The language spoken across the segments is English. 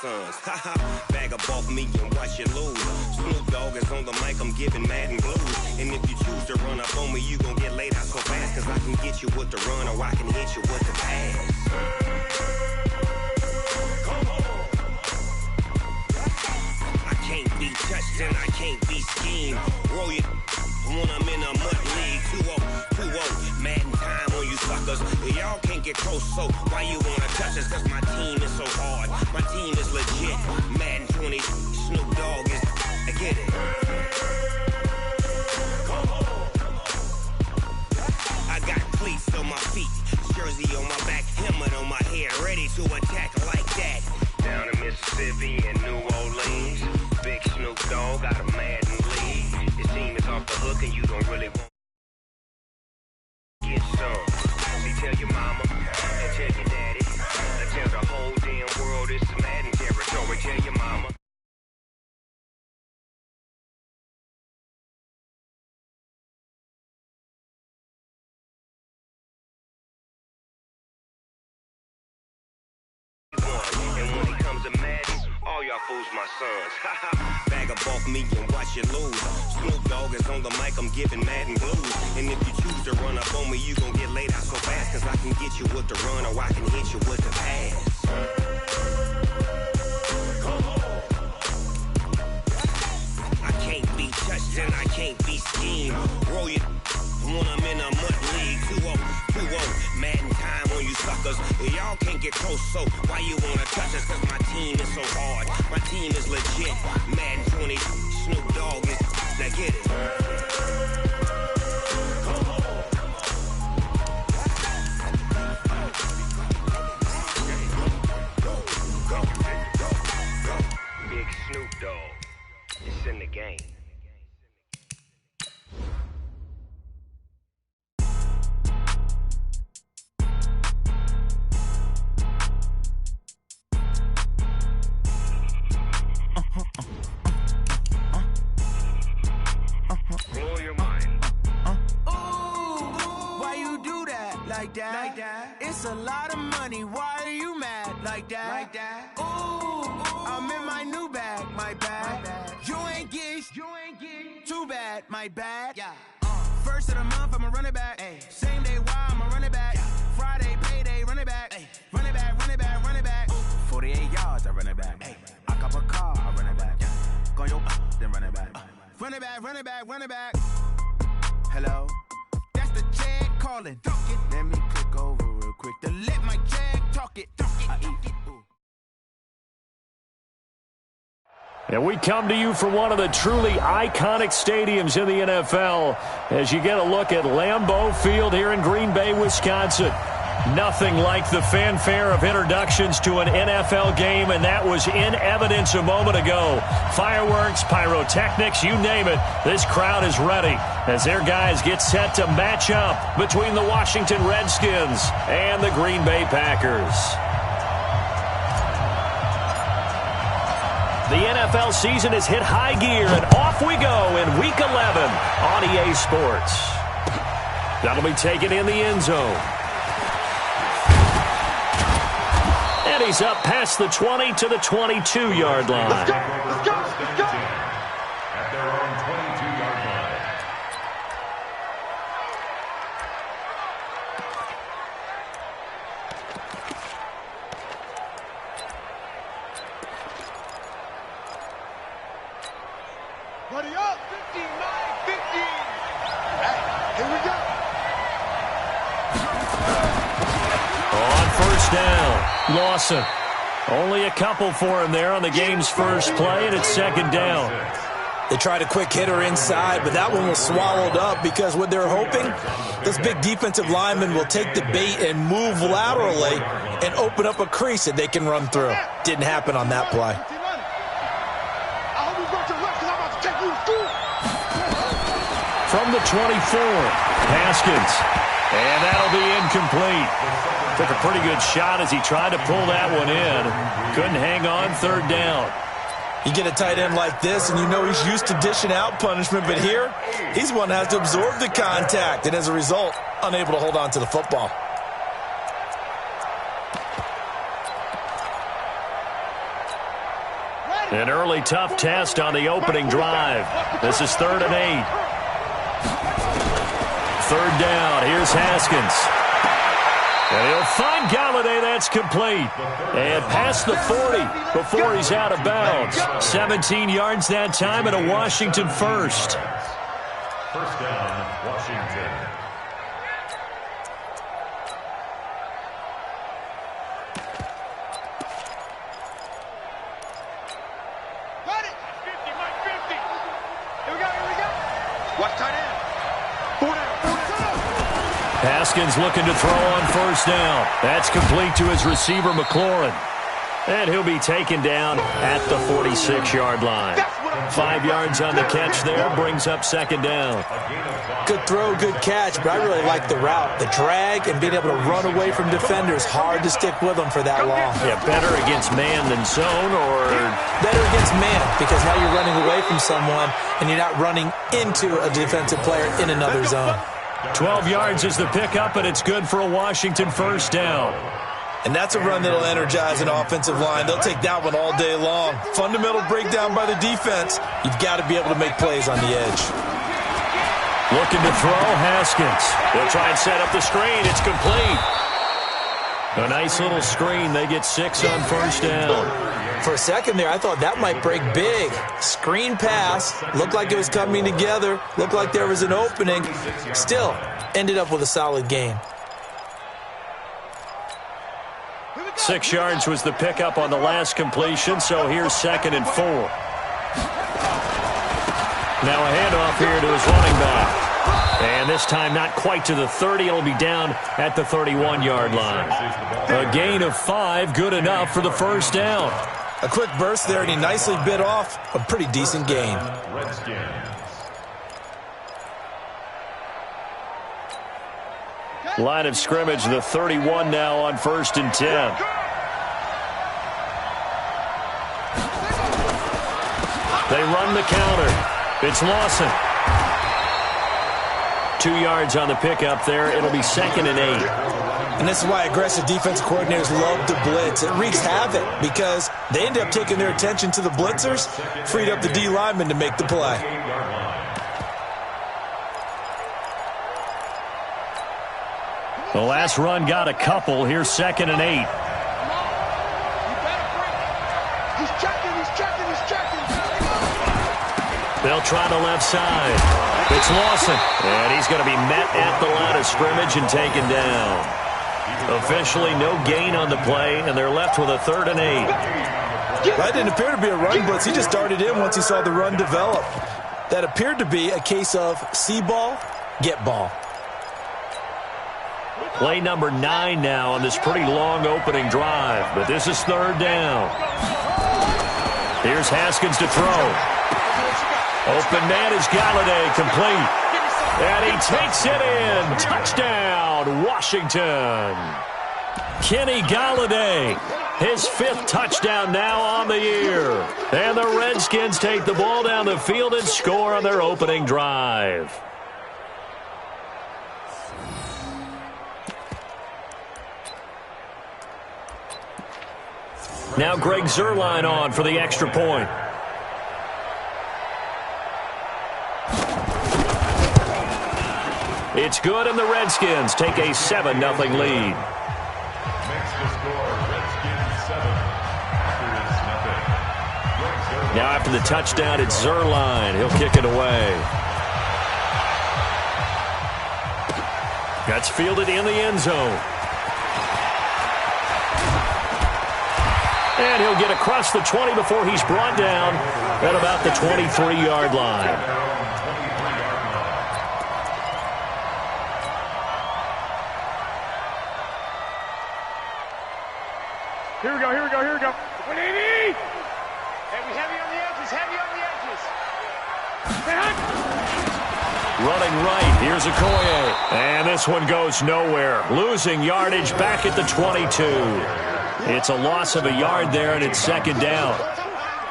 sons. Bag up off me and watch you lose. Snoop Dogg is on the mic, I'm giving Madden blues. And if you choose to run up on me, you gon' get laid out so fast. Cause I can get you with the run or I can hit you with the pass. I can't be touched and I can't be schemed. Roll you when I'm in a mud league. 2-0, 2-0, Madden time on you suckers. Y'all can't get close, so why you wanna touch us? Cause my team is so hard, my team is legit. Madden 20, Snoop Dogg is, I get it. I got cleats on my feet, jersey on my back, helmet on my head, ready to attack like that. Down in Mississippi and New Orleans, big Snoop Dogg got a Madden lead. His team is off the hook and you don't really want to get some. See, tell your mama and tell your daddy, and tell the whole damn world it's the Madden territory. Tell your mama. And when it comes to Madden, all y'all fools my sons. Bag up off me and watch you lose. Snoop Dogg is on the mic, I'm giving Madden blues. And if you choose to run up on me, you gon' get laid out so fast. Cause I can get you with the run or I can hit you with the pass. I can't be touched and I can't be schemed. Roll you when I'm in a mud league. 2-0, 2-0, Madden time on you suckers. Y'all can't get close, so why you wanna touch us? Cause my team is so hard, my team is legit. Madden 20, Snoop Dogg is, now get it. Big Snoop Dogg, it's in the game. Blow your mind. Why you do that? Like that? It's a lot of money. Why are you mad? Like that? Ooh, I'm in my new bag. My bad. You ain't get too bad. My bad. Yeah. First of the month, I'ma run it back. Ay. Same day, why I'ma run it back. Friday, payday, run it back. Ay. Run it back, run it back, run it back. 48 yards, I run it back. Ay. I cop a car, I run it back. Go yo, then run it back. Run it back, run it back, run it back. Hello? That's the jag calling. Let me click over real quick to let my jag talk it. I eat it. Ooh. And we come to you from one of the truly iconic stadiums in the NFL as you get a look at Lambeau Field here in Green Bay, Wisconsin. Nothing like the fanfare of introductions to an NFL game, and that was in evidence a moment ago. Fireworks, pyrotechnics, you name it. This crowd is ready as their guys get set to match up between the Washington Redskins and the Green Bay Packers. The NFL season has hit high gear, and off we go in Week 11 on EA Sports. That'll be taken in the end zone. And he's up past the 20 to the 22-yard line. Let's go, let's go, let's go. At their own 22-yard line. Buddy up, 15, 15. Hey, here we go. On first down, Lawson. Only a couple for him there on the game's first play, and it's second down. They tried a quick hitter inside, but that one was swallowed up because what they're hoping, this big defensive lineman will take the bait and move laterally and open up a crease that they can run through. Didn't happen on that play. From the 24, Haskins. And that'll be incomplete. Took a pretty good shot as he tried to pull that one in. Couldn't hang on, third down. You get a tight end like this, and you know he's used to dishing out punishment, but here, he's one that has to absorb the contact, and as a result, unable to hold on to the football. An early tough test on the opening drive. This is 3rd and 8. 3rd down. Here's Haskins. And he'll find Galladay. That's complete. And past the 40 before he's out of bounds. 17 yards that time and a Washington first. First down, Washington. Got it. 50, Mike, 50. Here we go. Watch tight end. 4 down. Haskins looking to throw on 1st down. That's complete to his receiver, McLaurin. And he'll be taken down at the 46-yard line. 5 yards on the catch there, brings up 2nd down. Good throw, good catch, but I really like the route. The drag and being able to run away from defenders, hard to stick with them for that long. Yeah, better against man than zone, or? Better against man, because now you're running away from someone and you're not running into a defensive player in another zone. 12 yards is the pickup, and it's good for a Washington 1st down. And that's a run that'll energize an offensive line. They'll take that one all day long. Fundamental breakdown by the defense. You've got to be able to make plays on the edge. Looking to throw, Haskins. They'll try and set up the screen. It's complete. A nice little screen. They get 6 on 1st down. For a second there, I thought that might break big. Screen pass. Looked like it was coming together. Looked like there was an opening. Still, ended up with a solid gain. 6 yards was the pickup on the last completion, so here's 2nd and 4. Now a handoff here to his running back. And this time not quite to the 30. It'll be down at the 31-yard line. A gain of 5, good enough for the 1st down. A quick burst there, and he nicely bit off a pretty decent gain. Line of scrimmage, the 31 now on 1st and 10. They run the counter. It's Lawson. 2 yards on the pickup there. It'll be 2nd and 8. And this is why aggressive defensive coordinators love to blitz. It wreaks havoc because they end up taking their attention to the blitzers, freed up the D lineman to make the play. The last run got a couple. Here's 2nd and 8. He's checking. They'll try the left side. It's Lawson. And he's going to be met at the line of scrimmage and taken down. Officially no gain on the play, and they're left with a 3rd and 8. That didn't appear to be a run blitz. He just darted in once he saw the run develop. That appeared to be a case of see ball, get ball. Play number 9 now on this pretty long opening drive, but this is 3rd down. Here's Haskins to throw. Open man is Galladay, complete. And he takes it in. Touchdown, Washington. Kenny Galladay, his 5th touchdown now on the year. And the Redskins take the ball down the field and score on their opening drive. Now Greg Zuerlein on for the extra point. It's good, and the Redskins take a 7-0 lead. Makes the score Redskins 7. Now after the touchdown, it's Zuerlein. He'll kick it away. That's fielded in the end zone. And he'll get across the 20 before he's brought down at about the 23-yard line. Here we go. Hey, we heavy on the edges. Running right, here's Okoye. And this one goes nowhere. Losing yardage back at the 22. It's a loss of a yard there, and it's 2nd down.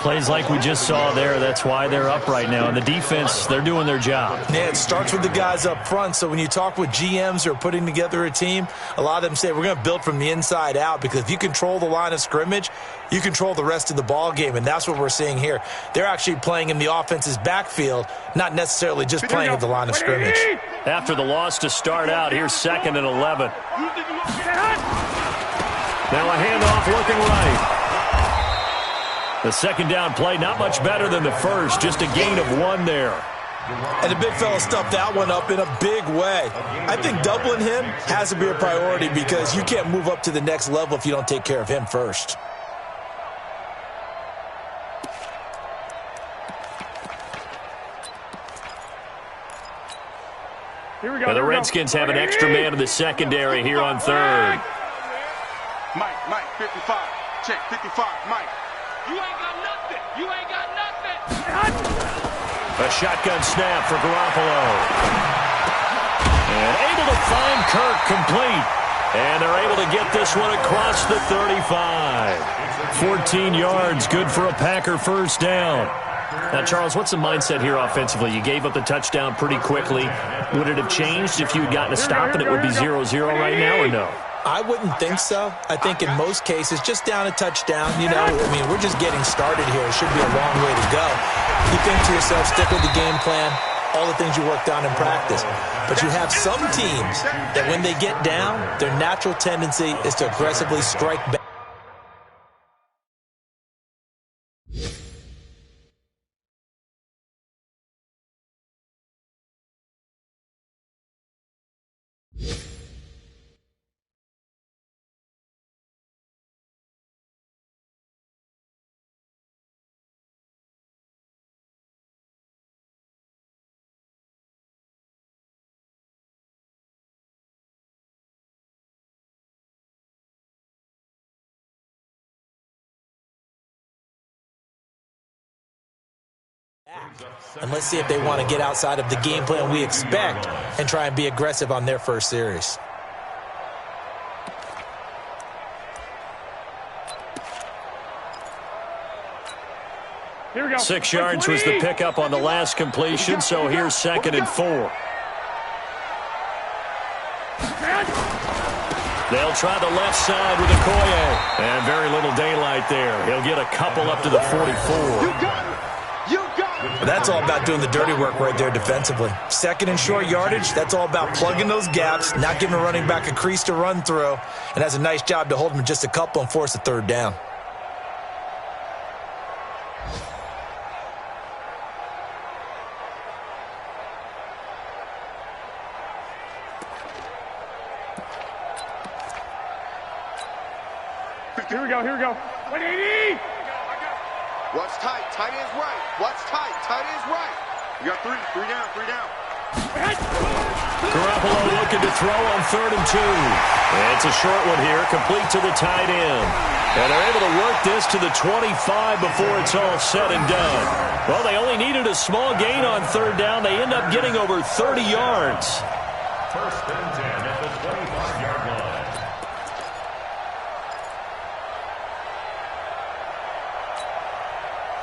Plays like we just saw there, that's why they're up right now. And the defense, they're doing their job. Yeah, it starts with the guys up front. So when you talk with GMs who are putting together a team, a lot of them say we're going to build from the inside out, because if you control the line of scrimmage, you control the rest of the ball game, and that's what we're seeing here. They're actually playing in the offense's backfield, not necessarily just playing at the line of scrimmage. After the loss to start out, here's 2nd and 11. Now a handoff looking right. The second down play, not much better than the first, just a gain of 1 there. And the big fella stuffed that one up in a big way. I think doubling him has to be a priority, because you can't move up to the next level if you don't take care of him first. Now the Redskins have an extra man in the secondary here on 3rd. Mike, 55. Check, 55, Mike. You ain't got nothing. You ain't got nothing. A shotgun snap for Garoppolo. And able to find Kirk complete. And they're able to get this one across the 35. 14 yards, good for a Packer first down. Now, Charles, what's the mindset here offensively? You gave up the touchdown pretty quickly. Would it have changed if you had gotten a stop and it would be 0-0 right now, or no? I wouldn't think so. I think in most cases, just down a touchdown, we're just getting started here. It should be a long way to go. You think to yourself, stick with the game plan, all the things you worked on in practice. But you have some teams that when they get down, their natural tendency is to aggressively strike back. And let's see if they want to get outside of the game plan we expect and try and be aggressive on their first series. Here we go. 6 yards was the pickup on the last completion, so here's 2nd and 4. They'll try the left side with Okoye. And very little daylight there. He'll get a couple up to the 44. That's all about doing the dirty work right there defensively. 2nd and short yardage, that's all about plugging those gaps, not giving a running back a crease to run through, and has a nice job to hold him just a couple and force a 3rd down. Here we go. 180! What's tight? Tight end's right. What's tight? Tight end's right. You got 3 down. Garoppolo looking to throw on 3rd and 2. It's a short one here, complete to the tight end. And they're able to work this to the 25 before it's all said and done. Well, they only needed a small gain on 3rd down. They end up getting over 30 yards. 1st and 10 at the 25-yard line.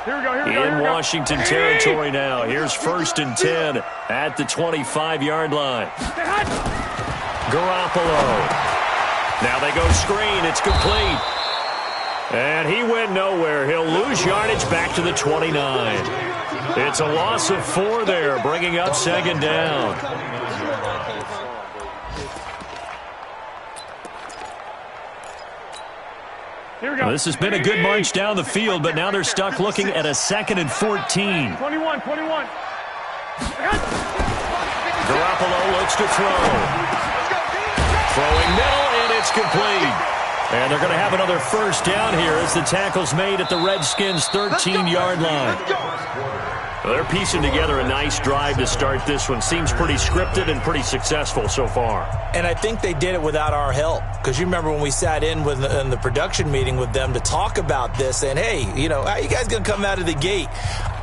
Here we go. In Washington territory now. Here's 1st and 10 at the 25-yard line. Garoppolo. Now they go screen. It's complete. And he went nowhere. He'll lose yardage back to the 29. It's a loss of 4 there, bringing up 2nd down. Now, this has been a good march down the field, but now they're stuck looking at a 2nd and 14. 21. Garoppolo looks to throw. Throwing middle, and it's complete. And they're going to have another first down here as the tackle's made at the Redskins' 13-yard line. Well, they're piecing together a nice drive to start this one. Seems pretty scripted and pretty successful so far. And I think they did it without our help. Because you remember when we sat in the production meeting with them to talk about this, and hey, how you guys going to come out of the gate?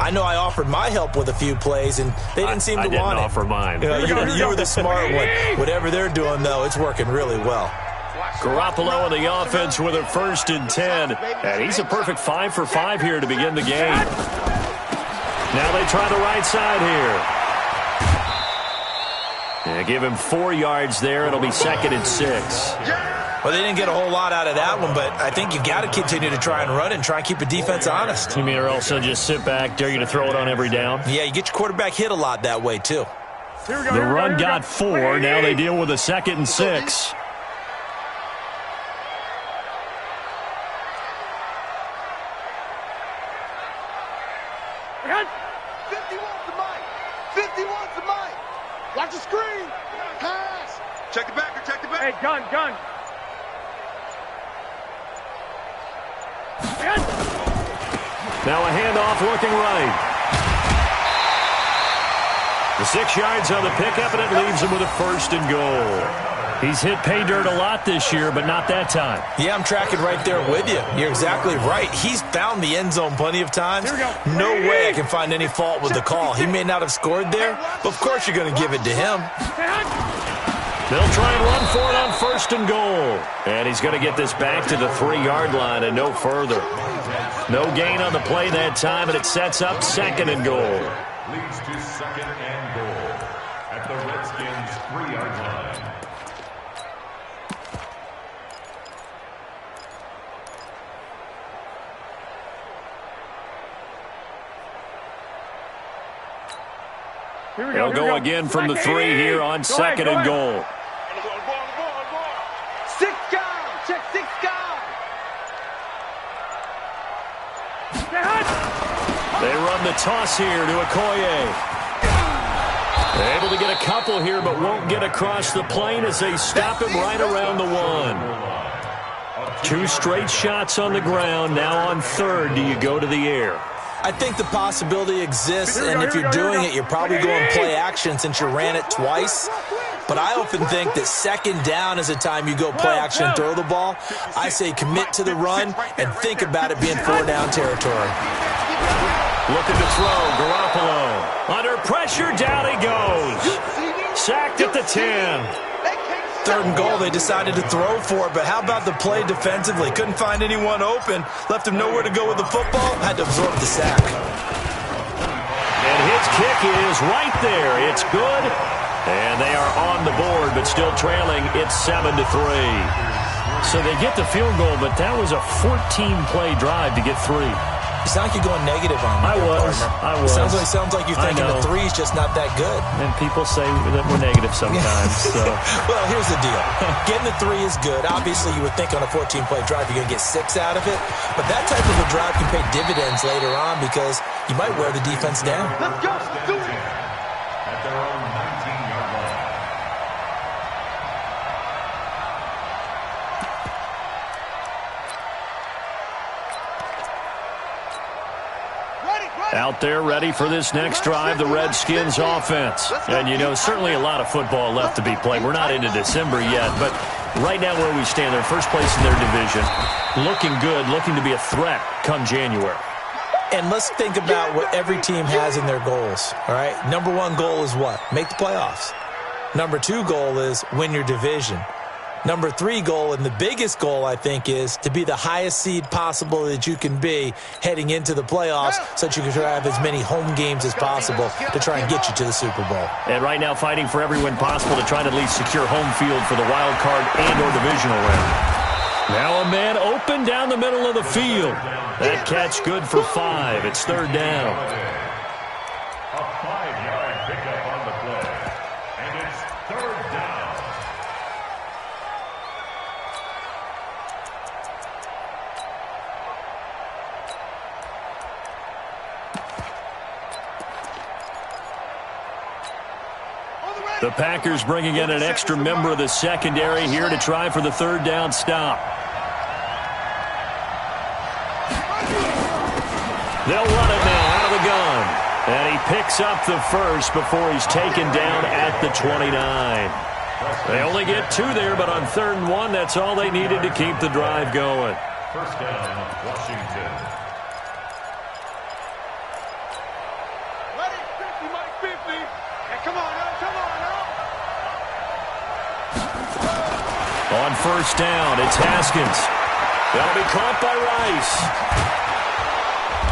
I know I offered my help with a few plays, and they didn't seem to want it. I didn't offer mine. You were the smart one. Whatever they're doing, though, it's working really well. Garoppolo in the offense with a 1st and 10. And he's a perfect 5 for 5 here to begin the game. Now they try the right side here. Yeah, give him 4 yards there. It'll be 2nd and 6. Well, they didn't get a whole lot out of that one, but I think you've got to continue to try and run and try and keep the defense honest. You mean or else just sit back, dare you to throw it on every down? Yeah, you get your quarterback hit a lot that way, too. The run got 4. Now they deal with a 2nd and 6. Watch the screen. Pass. Check the back. Check the back. Hey, gun. Now a handoff looking right. The 6 yards on the pickup, and it leaves him with a 1st and goal. He's hit pay dirt a lot this year, but not that time. Yeah, I'm tracking right there with you. You're exactly right. He's found the end zone plenty of times. No way I can find any fault with the call. He may not have scored there, but of course you're going to give it to him. They'll try and run for it on 1st and goal. And he's going to get this back to the 3-yard line and no further. No gain on the play that time, and it sets up 2nd and goal. Leads to 2nd and goal at the Redskins' 3-yard line. They'll go again from the 3 here on 2nd and goal. 6 guys. Check 6 guys. They run the toss here to Okoye. Able to get a couple here, but won't get across the plane as they stop him right around the 1. 2 straight shots on the ground. Now on 3rd, do you go to the air? I think the possibility exists, and if you're doing it, you're probably going play action since you ran it twice. But I often think that 2nd down is the time you go play action and throw the ball. I say commit to the run and think about it being 4-down territory. Looking to throw, Garoppolo. Under pressure, down he goes. Sacked at the 10. 3rd and goal, they decided to throw for it, but how about the play defensively? Couldn't find anyone open, left him nowhere to go with the football, had to absorb the sack. And his kick is right there. It's good, and they are on the board, but still trailing. It's 7-3. So they get the field goal, but that was a 14-play drive to get 3. It's not like you're going negative on me. I was. Sounds like you're thinking the 3 is just not that good. And people say that we're negative sometimes. So. Well, here's the deal. Getting the 3 is good. Obviously, you would think on a 14-play drive you're going to get 6 out of it. But that type of a drive can pay dividends later on because you might wear the defense down. Let's go. Do it. At their own 19-yard line. Out there ready for this next drive, the Redskins offense. And, you know, certainly a lot of football left to be played. We're not into December yet, but right now where we stand, they're first place in their division. Looking good, looking to be a threat come January. And let's think about what every team has in their goals, all right? Number 1 goal is what? Make the playoffs. Number 2 goal is win your division. Number 3 goal, and the biggest goal, I think, is to be the highest seed possible that you can be heading into the playoffs so that you can have as many home games as possible to try and get you to the Super Bowl. And right now fighting for every win possible to try to at least secure home field for the wild card and or divisional round. Now a man open down the middle of the field. That catch good for 5. It's 3rd down. A 5-yard pickup on the play. And it's 3rd down. The Packers bringing in an extra member of the secondary here to try for the 3rd down stop. They'll run it now out of the gun. And he picks up the 1st before he's taken down at the 29. They only get 2 there, but on 3rd and 1, that's all they needed to keep the drive going. 1st down, Washington. Ready? 50, Mike, 50. Hey, come on, now. On first down. It's Haskins. That'll be caught by Rice.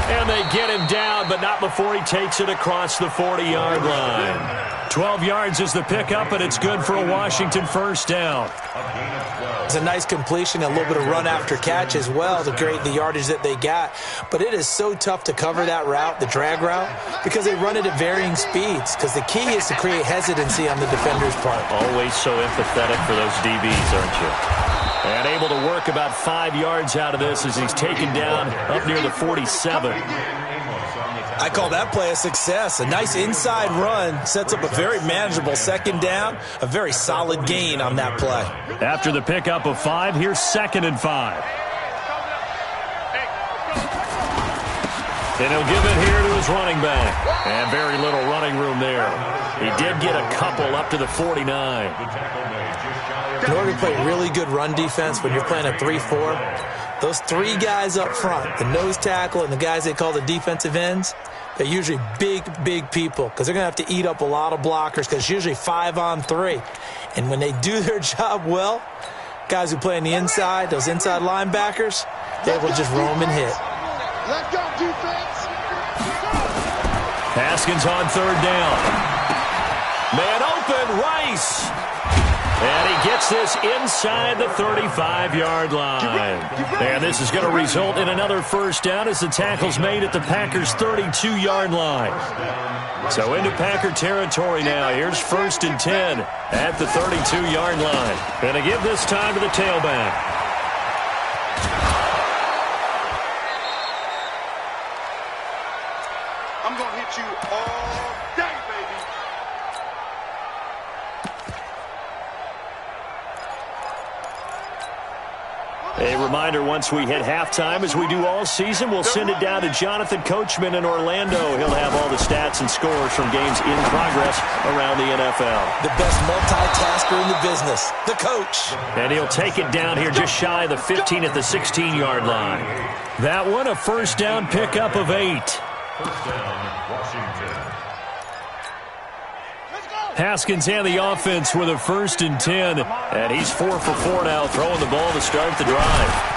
And they get him down, but not before he takes it across the 40-yard line. 12 yards is the pickup, and it's good for a Washington first down. It's a nice completion, a little bit of run after catch as well to create the yardage that they got. But it is so tough to cover that route, the drag route, because they run it at varying speeds. Because the key is to create hesitancy on the defender's part. Always so empathetic for those DBs, aren't you? And able to work about 5 yards out of this as he's taken down up near the 47. I call that play a success. A nice inside run sets up a very manageable second down, a very solid gain on that play. After the pickup of 5, here's 2nd and 5. And he'll give it here to his running back. And very little running room there. He did get a couple up to the 49. In order to play really good run defense when you're playing a 3-4, those 3 guys up front, the nose tackle and the guys they call the defensive ends, they're usually big, big people because they're going to have to eat up a lot of blockers because it's usually 5 on 3. And when they do their job well, guys who play on the inside, those inside linebackers, they will just roam and hit. Let go, defense. Haskins on 3rd down. Man open, Rice. And he gets this inside the 35-yard line. And this is going to result in another first down as the tackle's made at the Packers' 32-yard line. So into Packer territory now. Here's 1st and 10 at the 32-yard line. Going to give this time to the tailback. I'm going to hit you all day, baby. A reminder, once we hit halftime, as we do all season, we'll send it down to Jonathan Coachman in Orlando. He'll have all the stats and scores from games in progress around the NFL. The best multitasker in the business, the coach. And he'll take it down here just shy of the 15 at the 16-yard line. That one, a first down pickup of 8. First down, Washington. Haskins and the offense with a 1st and 10. And he's 4 for 4 now, throwing the ball to start the drive.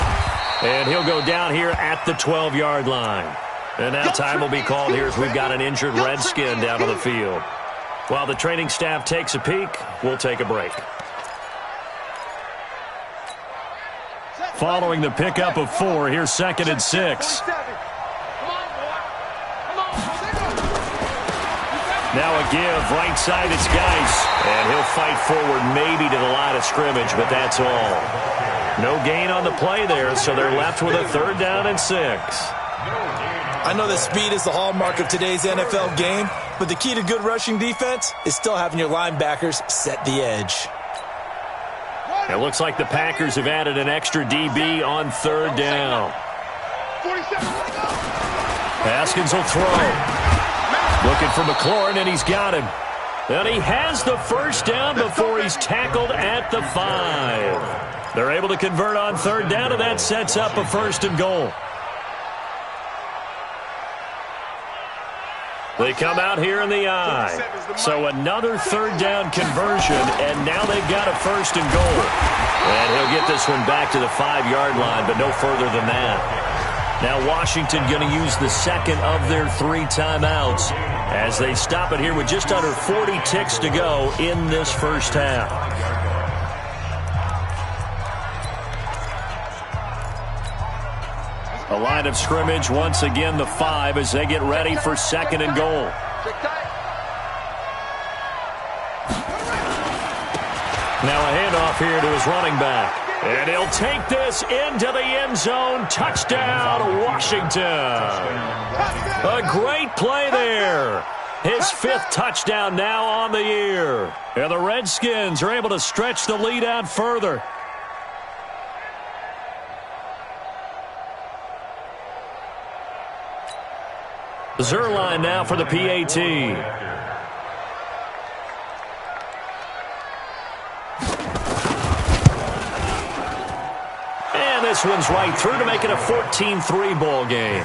And he'll go down here at the 12-yard line. And now time will be called here as we've got an injured Redskin down on the field. While the training staff takes a peek, we'll take a break. Following the pickup of 4, here's 2nd and 6. Now a give, right side, it's Geis. And he'll fight forward maybe to the line of scrimmage, but that's all. No gain on the play there, so they're left with a 3rd down and 6. I know that speed is the hallmark of today's NFL game, but the key to good rushing defense is still having your linebackers set the edge. It looks like the Packers have added an extra DB on 3rd down. 47. Haskins will throw. Looking for McLaurin, and he's got him. And he has the first down before he's tackled at the 5. They're able to convert on 3rd down, and that sets up a 1st and goal. They come out here in the eye. So another 3rd down conversion, and now they've got a 1st and goal. And he'll get this one back to the 5-yard line, but no further than that. Now Washington going to use the 2nd of their 3 timeouts as they stop it here with just under 40 ticks to go in this first half. A line of scrimmage, once again the 5 as they get ready for 2nd and goal. Now a handoff here to his running back. And he'll take this into the end zone. Touchdown, Washington. A great play there. His 5th touchdown now on the year. And the Redskins are able to stretch the lead out further. Zerline now for the PAT. This one's right through to make it a 14-3 ball game.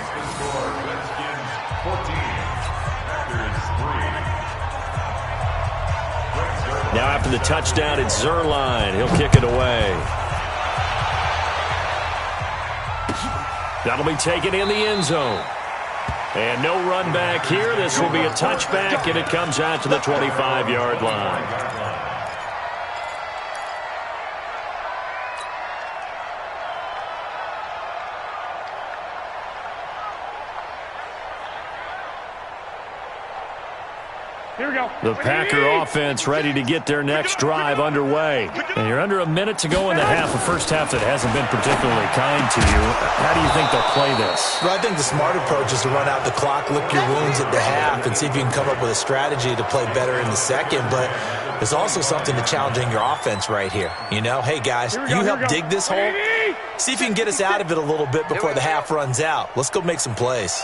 Now after the touchdown, it's Zerline. He'll kick it away. That'll be taken in the end zone. And no run back here. This will be a touchback, and it comes out to the 25-yard line. Here we go. The Packer offense ready to get their next drive underway. And you're under a minute to go in the half, a first half that hasn't been particularly kind to you. How do you think they'll play this? Well, I think the smart approach is to run out the clock, lick your wounds at the half, and see if you can come up with a strategy to play better in the second. But there's also something to challenging your offense right here. You know, hey, guys, you help dig this hole. See if you can get us out of it a little bit before the half runs out. Let's go make some plays.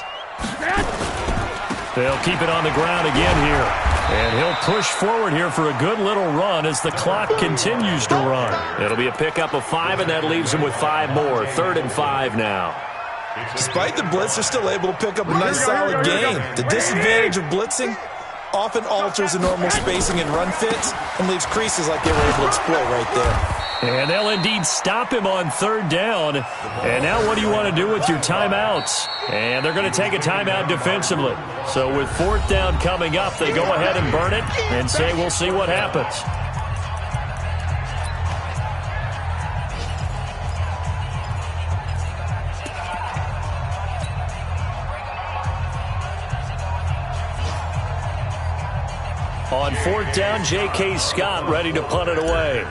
They'll keep it on the ground again here. And he'll push forward here for a good little run as the clock continues to run. It'll be a pickup of 5, and that leaves him with 5 more. 3rd and 5 now. Despite the blitz, they're still able to pick up a nice solid gain. The disadvantage of blitzing often alters the normal spacing and run fits and leaves creases like they were able to exploit right there. And they'll indeed stop him on 3rd down. And now what do you want to do with your timeouts? And they're going to take a timeout defensively. So with 4th down coming up, they go ahead and burn it and say we'll see what happens. On 4th down, J.K. Scott ready to punt it away.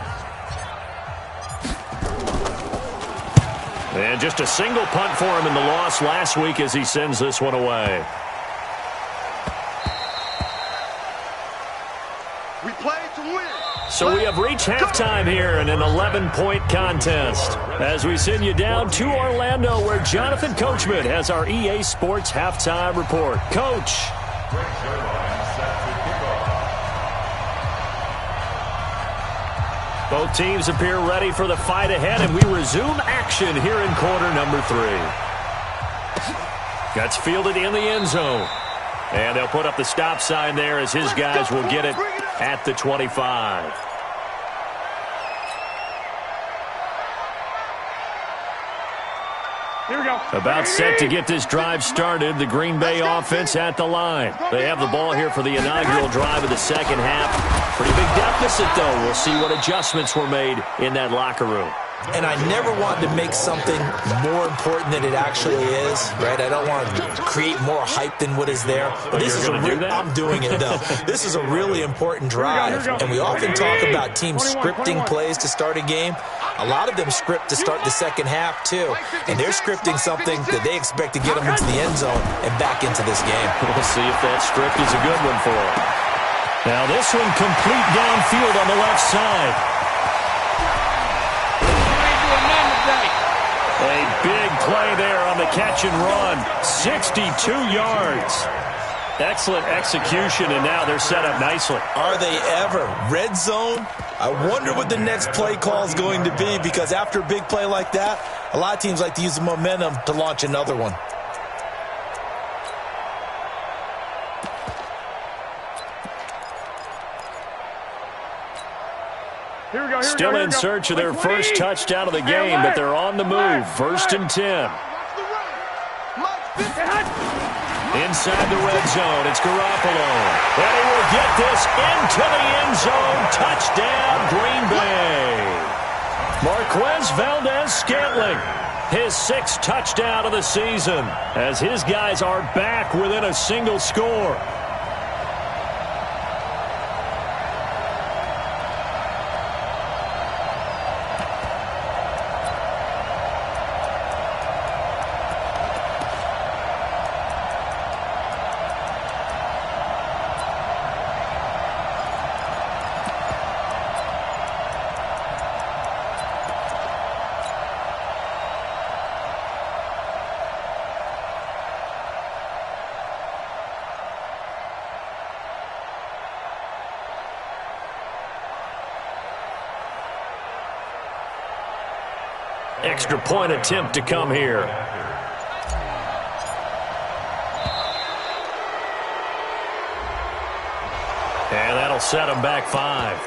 And just a single punt for him in the loss last week as he sends this one away. We play to win. So we have reached halftime here in an 11-point contest. As we send you down to Orlando, where Jonathan Coachman has our EA Sports halftime report. Coach. Both teams appear ready for the fight ahead, and we resume action here in quarter number 3. That's fielded in the end zone. And they'll put up the stop sign there as his guys will get it at the 25. Here we go. About set to get this drive started. The Green Bay offense at the line. They have the ball here for the inaugural drive of the second half. Pretty big deficit, though. We'll see what adjustments were made in that locker room. And I never want to make something more important than it actually is, right? I don't want to create more hype than what is there. But this is I'm doing it, though. This is a really important drive. And we often talk about teams scripting plays to start a game. A lot of them script to start the second half, too. And they're scripting something that they expect to get them into the end zone and back into this game. We'll see if that script is a good one for them. Now this one complete downfield on the left side. A big play there on the catch and run. 62 yards. Excellent execution, and now they're set up nicely. Are they ever? Red zone? I wonder what the next play call is going to be, because after a big play like that, a lot of teams like to use the momentum to launch another one. Still in search of their first touchdown of the game, but they're on the move. 1st and 10. Inside the red zone, it's Garoppolo. And he will get this into the end zone. Touchdown, Green Bay. Marquez Valdez-Scantling, his 6th touchdown of the season, as his guys are back within a single score. Extra point attempt to come here. And that'll set them back 5.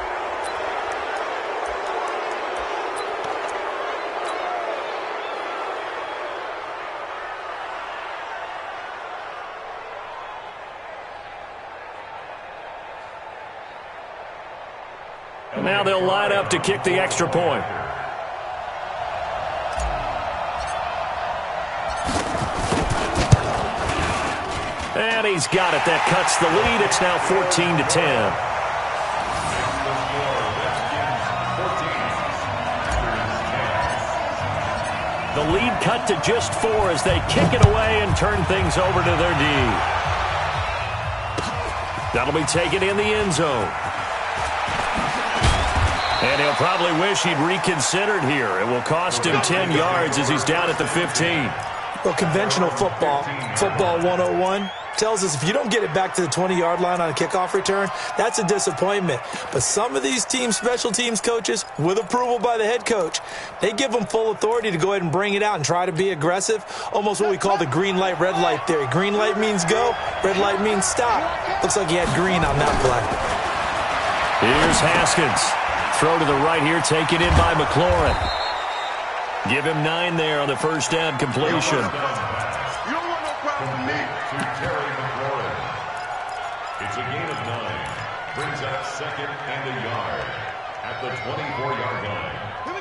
And now they'll line up to kick the extra point. And he's got it. That cuts the lead. It's now 14-10. The lead cut to just 4 as they kick it away and turn things over to their D. That'll be taken in the end zone. And he'll probably wish he'd reconsidered here. It will cost him 10 yards as he's down at the 15. Well, conventional football 101, tells us if you don't get it back to the 20-yard line on a kickoff return, that's a disappointment. But some of these special teams coaches, with approval by the head coach, they give them full authority to go ahead and bring it out and try to be aggressive, almost what we call the green light, red light theory. Green light means go, red light means stop. Looks like he had green on that play. Here's Haskins. Throw to the right here, taken in by McLaurin. Give him 9 there on the first down completion. You don't want no problem from me. It's a gain of 9. Brings up 2nd and a yard at the 24-yard line.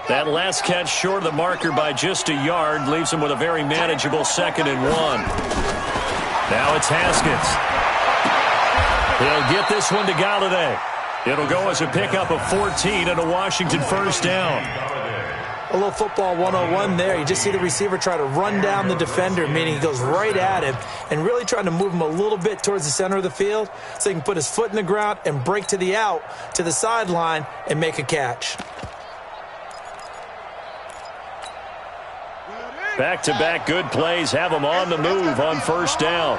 That last catch short of the marker by just a yard leaves him with a very manageable 2nd and 1. Now it's Haskins. He'll get this one to Galladay. It'll go as a pickup of 14 and a Washington first down. A little football 101 there. You just see the receiver try to run down the defender, meaning he goes right at him and really trying to move him a little bit towards the center of the field so he can put his foot in the ground and break to the out, to the sideline, and make a catch. Back-to-back good plays have them on the move on first down.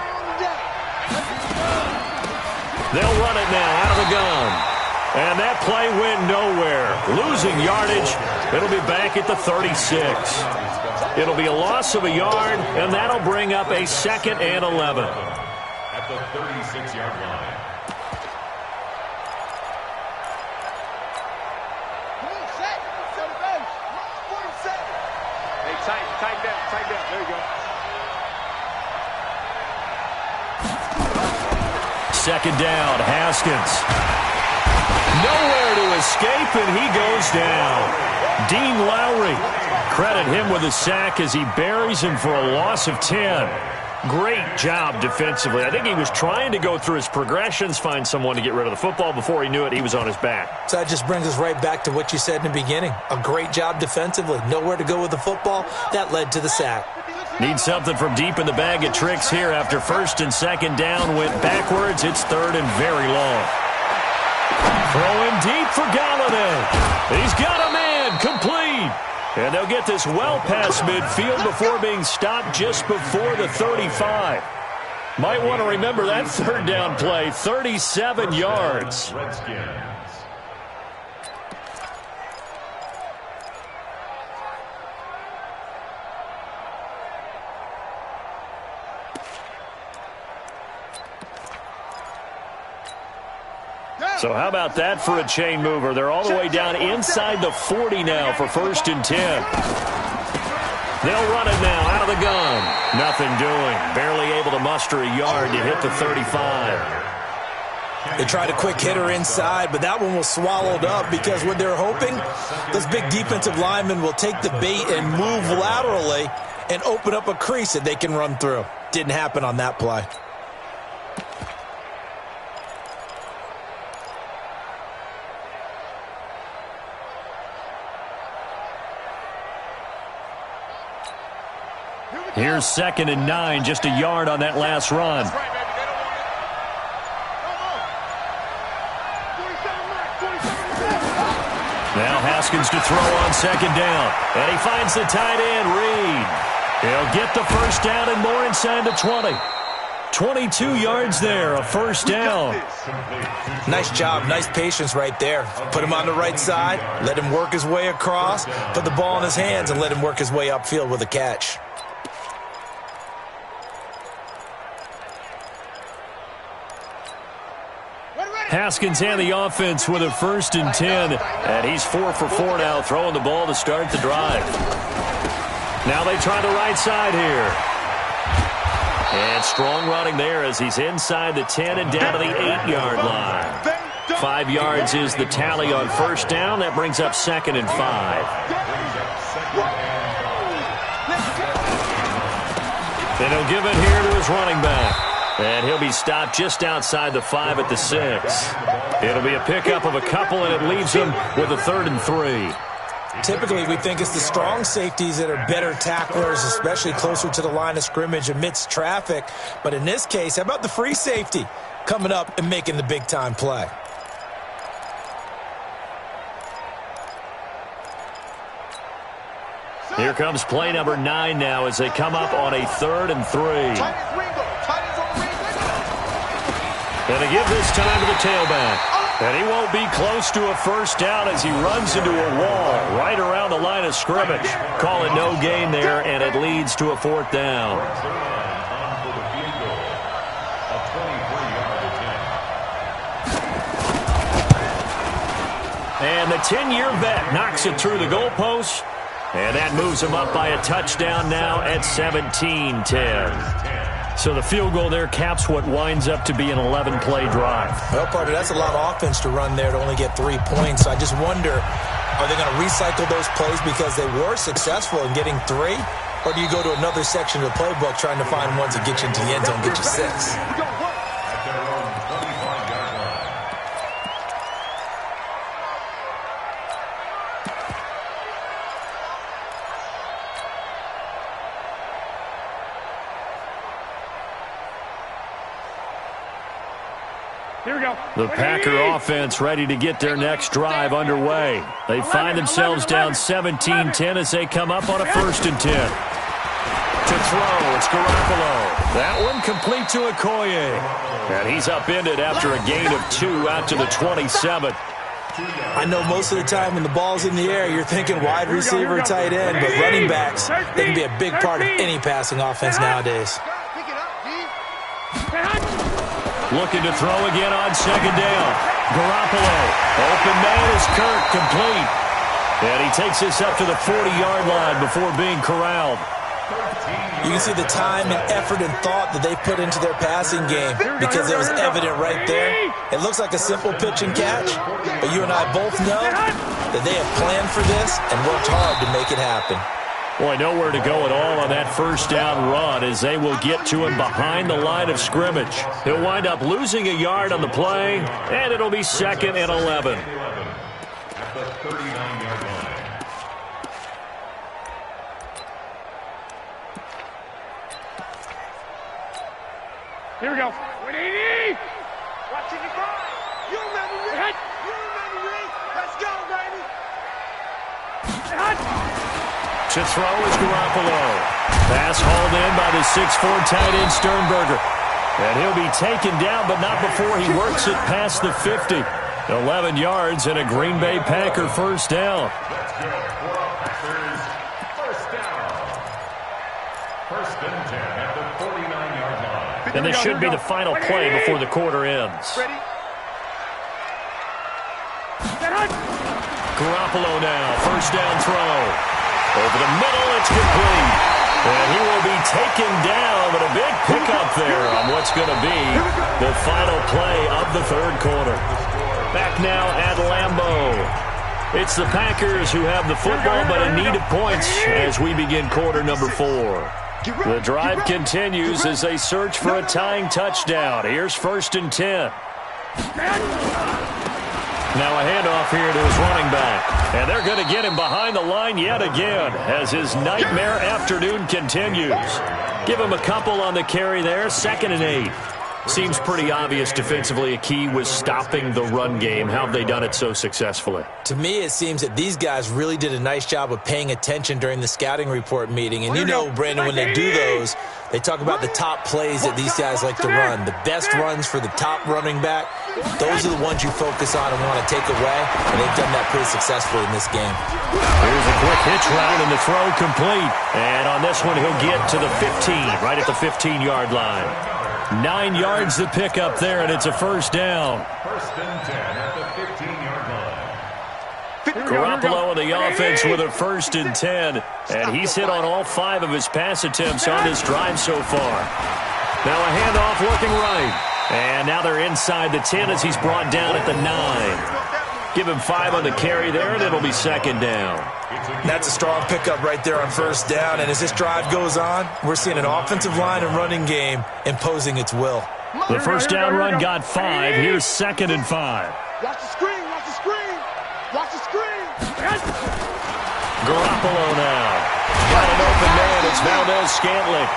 They'll run it now out of the gun. And that play went nowhere. Losing yardage. It'll be back at the 36. It'll be a loss of a yard, and that'll bring up a 2nd and 11. At the 36-yard line. Hey, tighten down. There you go. Second down, Haskins. Nowhere to escape, and he goes down. Dean Lowry, credit him with a sack as he buries him for a loss of 10. Great job defensively. I think he was trying to go through his progressions, find someone to get rid of the football. Before he knew it, he was on his back. So that just brings us right back to what you said in the beginning. A great job defensively. Nowhere to go with the football. That led to the sack. Need something from deep in the bag of tricks here after 1st and 2nd down went backwards. It's 3rd and very long. Throwing deep for Galladay. He's got a man, complete. And they'll get this well past midfield before being stopped just before the 35. Might want to remember that 3rd down play, 37 yards. Redskins. So how about that for a chain mover? They're all the way down inside the 40 now for 1st and 10. They'll run it now out of the gun. Nothing doing. Barely able to muster a yard to hit the 35. They tried a quick hitter inside, but that one was swallowed up because what they're hoping, those big defensive linemen will take the bait and move laterally and open up a crease that they can run through. Didn't happen on that play. Here's 2nd and 9, just a yard on that last run. Now Haskins to throw on 2nd down. And he finds the tight end, Reed. He'll get the first down and more inside the 20. 22 yards there, a first down. Nice job, nice patience right there. Put him on the right side, let him work his way across, put the ball in his hands, and let him work his way upfield with a catch. Haskins and the offense with a 1st and 10. And he's 4 for 4 now, throwing the ball to start the drive. Now they try the right side here. And strong running there as he's inside the 10 and down to the 8-yard line. 5 yards is the tally on first down. That brings up 2nd and 5. And he'll give it here to his running back. And he'll be stopped just outside the 5 at the 6. It'll be a pickup of a couple, and it leaves him with a 3rd and 3. Typically, we think it's the strong safeties that are better tacklers, especially closer to the line of scrimmage amidst traffic. But in this case, how about the free safety coming up and making the big-time play? Here comes play number 9 now as they come up on a 3rd and 3. And they give this time to the tailback. And he won't be close to a first down as he runs into a wall right around the line of scrimmage. Call it no gain there, and it leads to a 4th down. And the 10-year vet knocks it through the goalpost. And that moves him up by a touchdown now at 17-10. So the field goal there caps what winds up to be an 11-play drive. Well, Carter, that's a lot of offense to run there to only get 3 points. I just wonder, are they going to recycle those plays because they were successful in getting 3? Or do you go to another section of the playbook trying to find ones that get you into the end zone and get you 6? The Packer offense ready to get their next drive underway. They find themselves down 17-10 as they come up on a 1st and 10. To throw, it's Garoppolo. That one complete to Okoye. And he's upended after a gain of 2 out to the 27. I know most of the time when the ball's in the air, you're thinking wide receiver, tight end, but running backs, they can be a big part of any passing offense nowadays. Looking to throw again on 2nd down. Garoppolo. Open man is Kirk, complete. And he takes this up to the 40-yard line before being corralled. You can see the time and effort and thought that they put into their passing game because it was evident right there. It looks like a simple pitch and catch, but you and I both know that they have planned for this and worked hard to make it happen. Boy, nowhere to go at all on that first down run as they will get to him behind the line of scrimmage. He'll wind up losing a yard on the play, and it'll be 2nd and 11. At the 39-yard line. Here we go. 180. Watching the ball. You remember me. You remember me. Let's go, baby. To throw is Garoppolo. Pass hauled in by the 6'4" tight end Sternberger. And he'll be taken down, but not before he works it past the 50. 11 yards and a Green Bay Packer first down. Let's go for Packers. First down. 1st and 10 at the 49-yard line. And this should be the final play before the quarter ends. Ready? Garoppolo now, first down throw. Over the middle, it's complete. And he will be taken down, but a big pickup there on what's going to be the final play of the 3rd quarter. Back now at Lambeau. It's the Packers who have the football, but in need of points as we begin quarter number 4. The drive continues as they search for a tying touchdown. Here's 1st and 10. Now a handoff here to his running back. And they're going to get him behind the line yet again as his nightmare afternoon continues. Give him a couple on the carry there, 2nd and 8. Seems pretty obvious defensively a key was stopping the run game. How have they done it so successfully? To me, it seems that these guys really did a nice job of paying attention during the scouting report meeting. And you know, Brandon, when they do those, they talk about the top plays that these guys like to run. The best runs for the top running back, those are the ones you focus on and want to take away. And they've done that pretty successfully in this game. Here's a quick hitch route and the throw complete. And on this one, he'll get to the 15, right at the 15-yard line. 9 yards to pick up there, and it's a first down. 1st and 10 at the 15-yard line. Garoppolo and the offense with a 1st and 10, and he's hit on all 5 of his pass attempts on this drive so far. Now a handoff looking right. And now they're inside the 10 as he's brought down at the 9. Give him 5 on the carry there, and it'll be second down. That's a strong pickup right there on first down. And as this drive goes on, we're seeing an offensive line and running game imposing its will. The first down run got 5. Here's second and 5. Watch the screen, watch the screen. Watch the screen. Garoppolo now. Got an open man. It's Valdez-Scantling.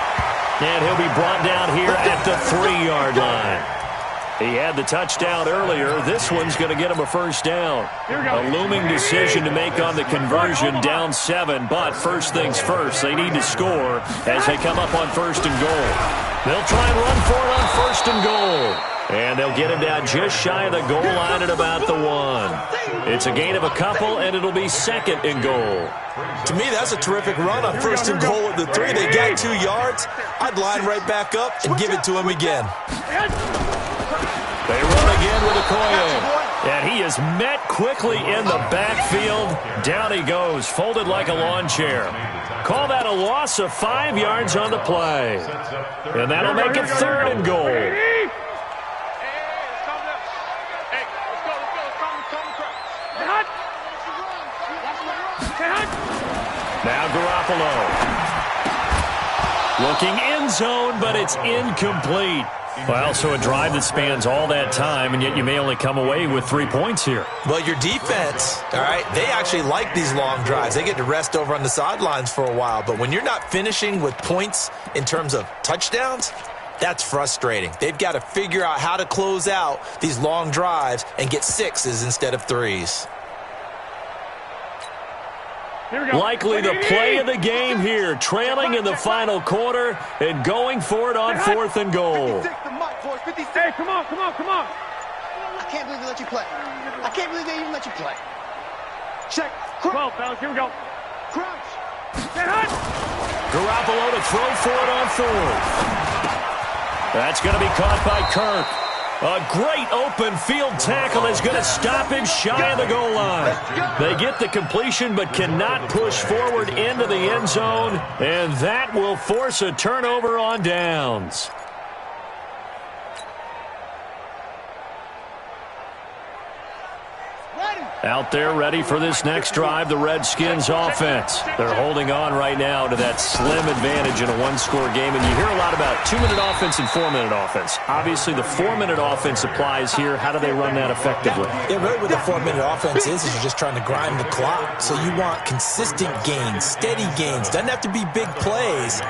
And he'll be brought down here at the 3-yard line. He had the touchdown earlier. This one's going to get him a first down. A looming decision to make on the conversion, down 7. But first things first, they need to score as they come up on first and goal. They'll try and run for it on first and goal. And they'll get him down just shy of the goal line at about the 1. It's a gain of a couple, and it'll be second and goal. To me, that's a terrific run on first and goal at the 3. They got 2 yards. I'd line right back up and give it to him again. They run again with Okoye. And he is met quickly in the backfield. Down he goes, folded like a lawn chair. Call that a loss of 5 yards on the play. And that'll make it third and goal. Now Garoppolo. Looking end zone, but it's incomplete. Well, so a drive that spans all that time, and yet you may only come away with 3 points here. Well, your defense, all right, they actually like these long drives. They get to rest over on the sidelines for a while. But when you're not finishing with points in terms of touchdowns, that's frustrating. They've got to figure out how to close out these long drives and get 6s instead of 3s. Likely the play of the game here, trailing in the final quarter and going for it on fourth and goal. Hey, come on. I can't believe they let you play. I can't believe they even let you play. Check. 12, fellas, here we go. Crouch. Get hot. Garoppolo to throw for it on fourth. That's going to be caught by Kirk. A great open field tackle is going to stop him shy of the goal line. They get the completion but cannot push forward into the end zone, and that will force a turnover on downs. Out there ready for this next drive, the Redskins offense. They're holding on right now to that slim advantage in a one-score game, and you hear a lot about 2-minute offense and 4-minute offense. Obviously, the 4-minute offense applies here. How do they run that effectively? Yeah, really what the 4-minute offense is you're just trying to grind the clock. So you want consistent gains, steady gains. Doesn't have to be big plays,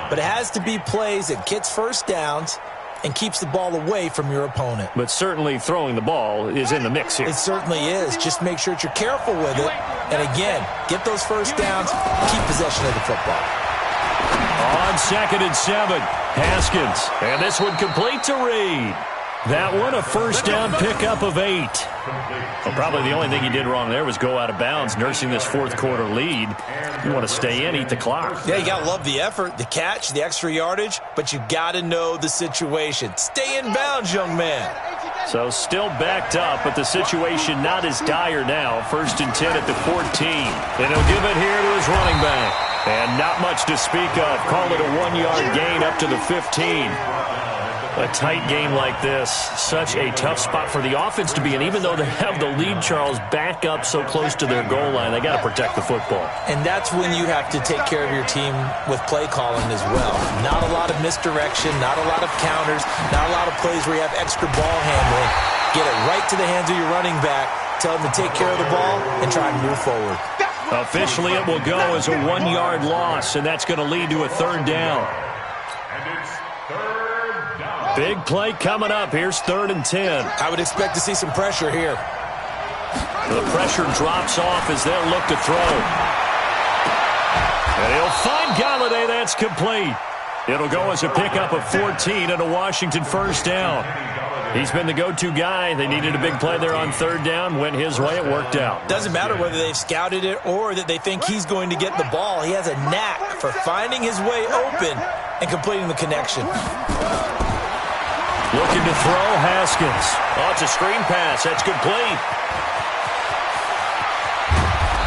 but it has to be plays that gets first downs and keeps the ball away from your opponent. But certainly throwing the ball is in the mix here. It certainly is. Just make sure that you're careful with it. And again, get those first downs, keep possession of the football. On second and 7, Haskins. And this one complete to Reed. That one a first down pickup of 8. Well, probably the only thing he did wrong there was go out of bounds, nursing this fourth quarter lead. You want to stay in, eat the clock. Yeah, you got to love the effort, the catch, the extra yardage, but you got to know the situation. Stay in bounds, young man. So still backed up, but the situation not as dire now. First and 10 at the 14. And he'll give it here to his running back. And not much to speak of. Call it a 1-yard gain up to the 15. A tight game like this, such a tough spot for the offense to be in. Even though they have the lead, Charles, back up so close to their goal line, they got to protect the football. And that's when you have to take care of your team with play calling as well. Not a lot of misdirection, not a lot of counters, not a lot of plays where you have extra ball handling. Get it right to the hands of your running back, tell them to take care of the ball, and try and move forward. Officially, it will go as a 1-yard loss, and that's going to lead to a third down. Big play coming up. Here's 3rd and 10. I would expect to see some pressure here. The pressure drops off as they'll look to throw. And he'll find Galladay. That's complete. It'll go as a pickup of 14 and a Washington first down. He's been the go-to guy. They needed a big play there on 3rd down. Went his way. It worked out. Doesn't matter whether they've scouted it or that they think he's going to get the ball. He has a knack for finding his way open and completing the connection. Looking to throw, Haskins. Oh, it's a screen pass. That's complete.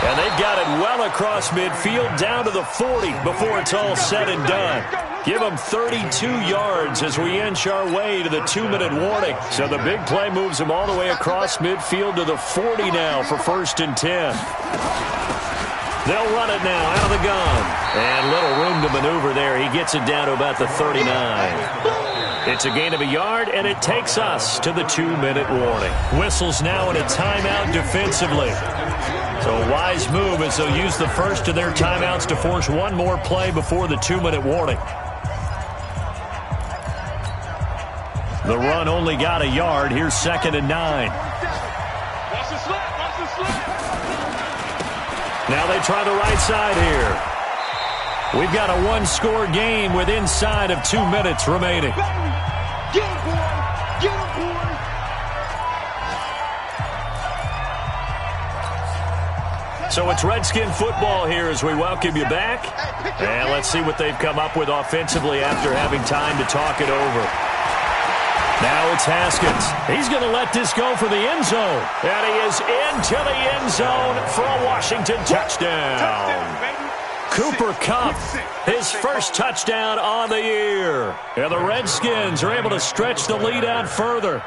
And they've got it well across midfield down to the 40 before it's all said and done. Give them 32 yards as we inch our way to the 2-minute warning. So the big play moves them all the way across midfield to the 40 now for 1st and 10. They'll run it now out of the gun. And little room to maneuver there. He gets it down to about the 39. It's a gain of a yard, and it takes us to the 2-minute warning. Whistles now in a timeout defensively. So a wise move as they'll use the first of their timeouts to force one more play before the 2-minute warning. The run only got a yard. Here's 2nd and 9. Watch the slap. Watch the slap. Now they try the right side here. We've got a one-score game with inside of 2 minutes remaining. Get him, boy. Get him, boy. So it's Redskin football here as we welcome you back. And let's see what they've come up with offensively after having time to talk it over. Now it's Haskins. He's going to let this go for the end zone. And he is into the end zone for a Washington touchdown. Cooper Kupp, his first touchdown on the year. And the Redskins are able to stretch the lead out further.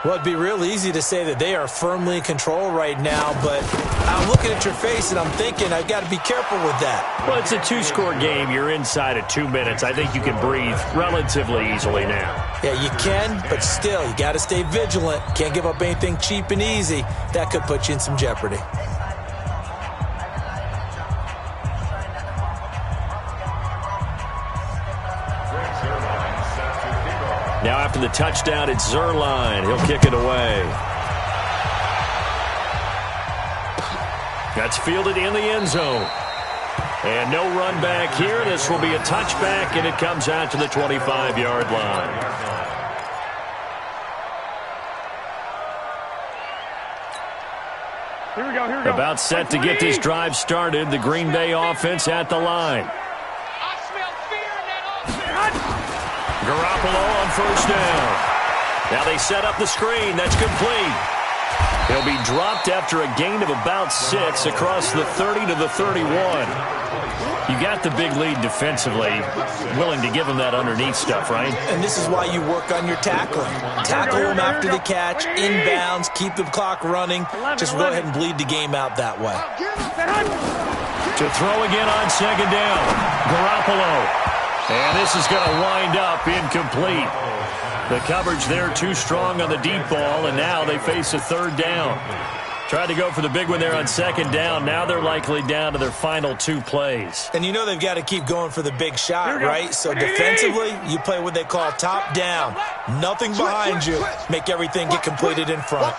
Well, it'd be real easy to say that they are firmly in control right now, but I'm looking at your face and I'm thinking I've got to be careful with that. Well, it's a 2-score game. You're inside of 2 minutes. I think you can breathe relatively easily now. Yeah, you can, but still, you got to stay vigilant. Can't give up anything cheap and easy. That could put you in some jeopardy. Now after the touchdown, it's Zerline. He'll kick it away. That's fielded in the end zone. And no run back here. This will be a touchback, and it comes out to the 25-yard line. Here we go, here we go. About set to get this drive started. The Green Bay offense at the line. I smell fear in that offense. Garoppolo on 1st down. Now they set up the screen. That's complete. He'll be dropped after a gain of about 6 across the 30 to the 31. You got the big lead defensively. Willing to give him that underneath stuff, right? And this is why you work on your tackling. Tackle them after the catch, inbounds, keep the clock running. Just go ahead and bleed the game out that way. To throw again on 2nd down. Garoppolo. And this is going to wind up incomplete. The coverage there too strong on the deep ball, and now they face a 3rd down. Tried to go for the big one there on 2nd down. Now they're likely down to their final 2 plays. And you know they've got to keep going for the big shot, right? So defensively, you play what they call top down. Nothing behind you. Make everything get completed in front.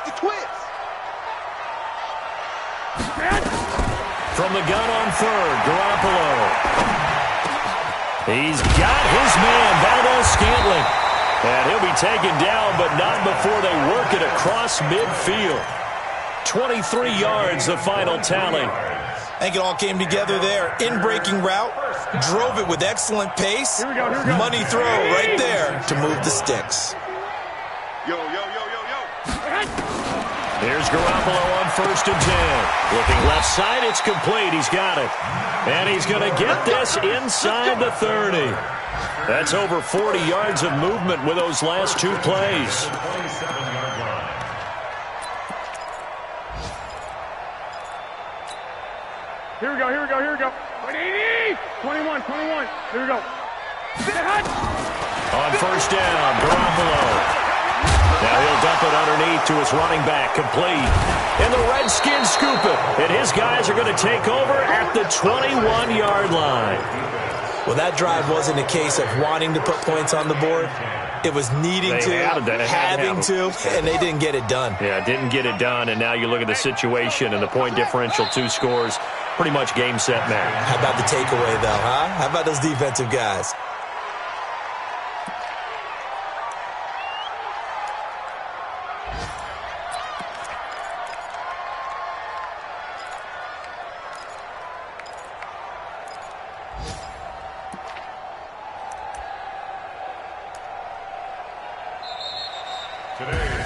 From the gun on 3rd, Garoppolo. He's got his man, Valdez-Scantling. And he'll be taken down, but not before they work it across midfield. 23 yards, the final tally. I think it all came together there. In-breaking route, drove it with excellent pace. Here we go. Money throw right there to move the sticks. Yo, yo, yo, yo, yo. Here's Garoppolo on 1st and 10. Looking left side, it's complete. He's got it. And he's going to get this inside the 30. That's over 40 yards of movement with those last 2 plays. Here we go, here we go, here we go. 21, 21. Here we go. On 1st down, Garoppolo. Now he'll dump it underneath to his running back, complete. And the Redskins scoop it. And his guys are going to take over at the 21-yard line. Well, that drive wasn't a case of wanting to put points on the board. It was needing to, having to, and they didn't get it done. Yeah, didn't get it done, and now you look at the situation and the point differential, 2 scores, pretty much game, set, match. How about the takeaway, though, huh? How about those defensive guys?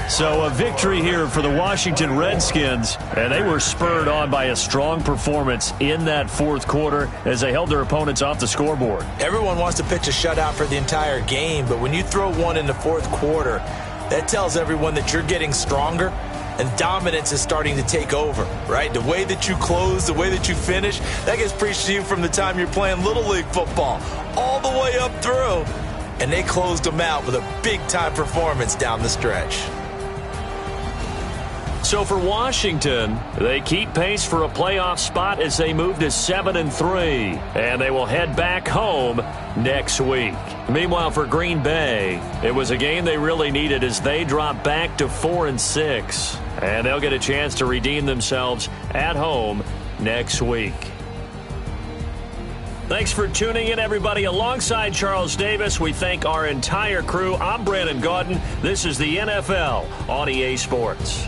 So a victory here for the Washington Redskins, and they were spurred on by a strong performance in that fourth quarter as they held their opponents off the scoreboard. Everyone wants to pitch a shutout for the entire game, but when you throw one in the fourth quarter, that tells everyone that you're getting stronger and dominance is starting to take over, right? The way that you close, the way that you finish, that gets preached to you from the time you're playing Little League football all the way up through. And they closed them out with a big-time performance down the stretch. So for Washington, they keep pace for a playoff spot as they move to 7-3, and they will head back home next week. Meanwhile, for Green Bay, it was a game they really needed as they drop back to 4-6, and they'll get a chance to redeem themselves at home next week. Thanks for tuning in, everybody. Alongside Charles Davis, we thank our entire crew. I'm Brandon Gaudin. This is the NFL on EA Sports.